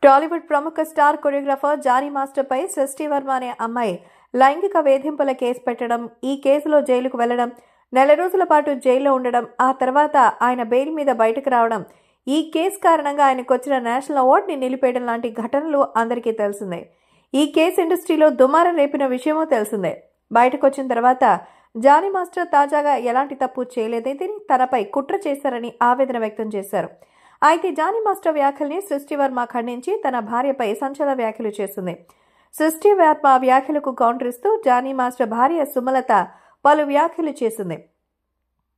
టాలీవుడ్ ప్రముఖ star choreographer Johnny master పై సృష్టి వర్మ అనే అమ్మాయి లైంగిక వేధింపుల కేసు పెట్టడం, ఈ కేసులో జైలుకు వెళ్లడం, నెల రోజుల పాటు జైల్లో ఉండడం, ఆ తర్వాత ఆయన బెయిల్ మీద బయటకు రావడం, ఈ కేసు కారణంగా ఆయనకు వచ్చిన నేషనల్ అవార్డుని నిలిపేయడం లాంటి ఘటనలు అందరికీ తెలిసిందే. ఈ కేసు ఇండస్ట్రీలో దుమారం రేపిన విషయమూ తెలిసిందే. బయటకు వచ్చిన తర్వాత జానీ మాస్టర్ తాజాగా ఎలాంటి తప్పు చేయలేదని, తనపై కుట్ర చేశారని ఆవేదన వ్యక్తం చేశారు. అయితే జానీ మాస్టర్ వ్యాఖ్యల్ని సృష్టి వర్మ ఖండించి తన భార్యపై సంచలన వ్యాఖ్యలు చేసింది. సృష్టి వర్మ వ్యాఖ్యలకు కౌంటర్ ఇస్తూ జానీ మాస్టర్ భార్య సుమలత పలు వ్యాఖ్యలు చేసింది.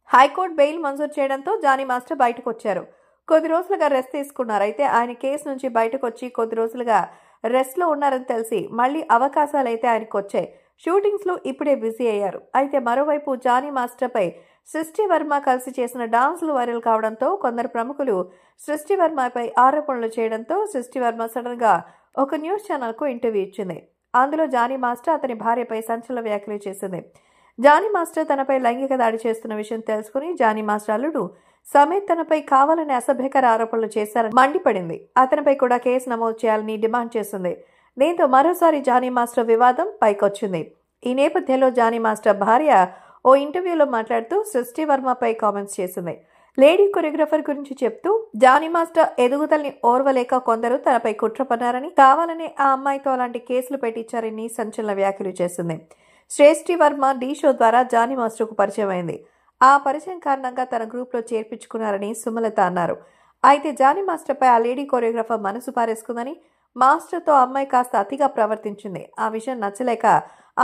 హైకోర్టు బెయిల్ మంజూరు చేయడంతో జానీ మాస్టర్ బయటకు వచ్చారు. కొద్ది రోజులుగా రెస్ట్ తీసుకున్నారు. అయితే ఆయన కేసు నుంచి బయటకు వచ్చి కొద్ది రోజులుగా రెస్ట్ లో ఉన్నారని తెలిసి మళ్లీ అవకాశాలైతే ఆయనకు వచ్చాయి. షూటింగ్స్ లో ఇప్పుడే బిజీ అయ్యారు. అయితే మరోవైపు జానీ మాస్టర్ పై సృష్టి వర్మ కలిసి చేసిన డాన్సులు వైరల్ కావడంతో కొందరు ప్రముఖులు సృష్టి వర్మపై ఆరోపణలు చేయడంతో సృష్టి వర్మ సడన్ గా ఒక న్యూస్ ఛానల్ కు ఇంటర్వ్యూ ఇచ్చింది. అందులో జానీ మాస్టర్ అతని భార్యపై సంచలన వ్యాఖ్యలు చేసింది. జానీ మాస్టర్ తనపై లైంగిక దాడి చేస్తున్న విషయం తెలుసుకుని జానీ మాస్టర్ అల్లుడు సమేత్ తనపై కావాలని అసభ్యకర ఆరోపణలు చేశారని మండిపడింది. అతనిపై కూడా కేసు నమోదు చేయాలని డిమాండ్ చేసింది. దీంతో మరోసారి జానీ మాస్టర్ వివాదం పైకొచ్చింది. ఈ నేపథ్యంలో జానీ మాస్టర్ భార్య ఓ ఇంటర్వ్యూలో మాట్లాడుతూ సృష్టి వర్మపై కామెంట్స్ చేసింది. లేడీ కొరియోగ్రాఫర్ గురించి చెప్తూ జానీ మాస్టర్ ఎదుగుదలని ఓర్వలేక కొందరు తనపై కుట్ర పన్నారని, కావాలనే ఆ అమ్మాయితో అలాంటి కేసులు పెట్టించారని సంచలన వ్యాఖ్యలు చేసింది. సృష్టి వర్మ ఢీ షో ద్వారా జానీ మాస్టర్ కు పరిచయం అయింది. ఆ పరిచయం కారణంగా తన గ్రూప్ లో చేర్పించుకున్నారని సుమలత అన్నారు. అయితే జానీ మాస్టర్ పై ఆ లేడీ కొరియోగ్రాఫర్ మనసు పారేసుకుందని, మాస్టర్ తో అమ్మాయి కాస్త అతిగా ప్రవర్తించింది. ఆ విషయం నచ్చలేక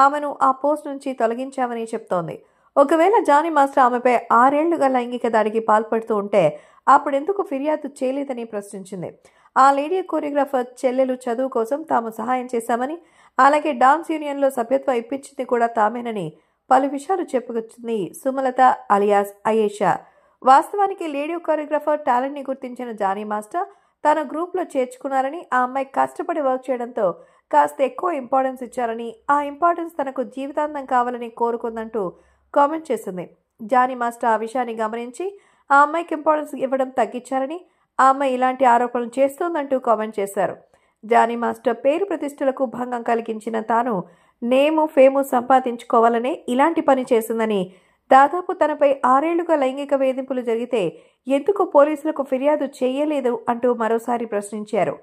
ఆమెను ఆ పోస్ట్ నుంచి తొలగించామని చెప్తోంది. ఒకవేళ జానీ మాస్టర్ ఆమెపై 6 ఏళ్లుగా లైంగిక దాడికి పాల్పడుతూ ఉంటే అప్పుడెందుకు ఫిర్యాదు చేయలేదని ప్రశ్నించింది. ఆ లేడీ కొరియోగ్రాఫర్ చెల్లెలు చదువు కోసం తాము సహాయం చేశామని, అలాగే డాన్స్ యూనియన్ లో సభ్యత్వం ఇప్పించింది కూడా తామేనని పలు విషయాలు చెప్పుకొచ్చింది సుమలత అలియాస్ అయేషా. వాస్తవానికి లేడీ కొరియోగ్రాఫర్ టాలెంట్ ని గుర్తించిన జానీ మాస్టర్ తన గ్రూప్ లో చేర్చుకున్నారని, ఆ అమ్మాయి కష్టపడి వర్క్ చేయడంతో కాస్త ఎక్కువ ఇంపార్టెన్స్ ఇచ్చారని, ఆ ఇంపార్టెన్స్ తనకు జీవితాంతం కావాలని కోరుకుందంటూ కామెంట్ చేసింది. జానీ మాస్టర్ ఆ విషయాన్ని గమనించి ఆ అమ్మాయికి ఇంపార్టెన్స్ ఇవ్వడం తగ్గించారని, ఆ అమ్మాయి ఇలాంటి ఆరోపణలు చేస్తోందంటూ కామెంట్ చేశారు. జానీ మాస్టర్ పేరు ప్రతిష్టలకు భంగం కలిగించిన తాను నేము ఫేము సంపాదించుకోవాలనే ఇలాంటి పని చేసిందని, దాదాపు తనపై 6 ఏళ్లుగా లైంగిక వేధింపులు జరిగితే ఎందుకు పోలీసులకు ఫిర్యాదు చేయలేదు అంటూ మరోసారి ప్రశ్నించారు.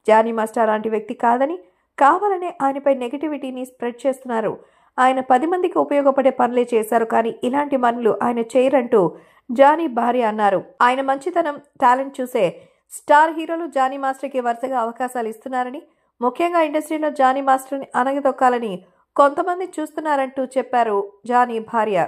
జానీ మాస్టర్ అలాంటి వ్యక్తి కాదని, కావాలనే ఆయనపై నెగటివిటీని స్ప్రెడ్ చేస్తున్నారు. ఆయన 10 మందికి ఉపయోగపడే పనులే చేశారు, కానీ ఇలాంటి పనులు ఆయన చేయరంటూ జానీ భార్య అన్నారు. ఆయన మంచితనం, టాలెంట్ చూసే స్టార్ హీరోలు జానీ మాస్టర్కి వరుసగా అవకాశాలు ఇస్తున్నారని, ముఖ్యంగా ఇండస్ట్రీలో జానీ మాస్టర్ని అణగదొక్కాలని కొంతమంది చూస్తున్నారంటూ చెప్పారు జానీ భార్య.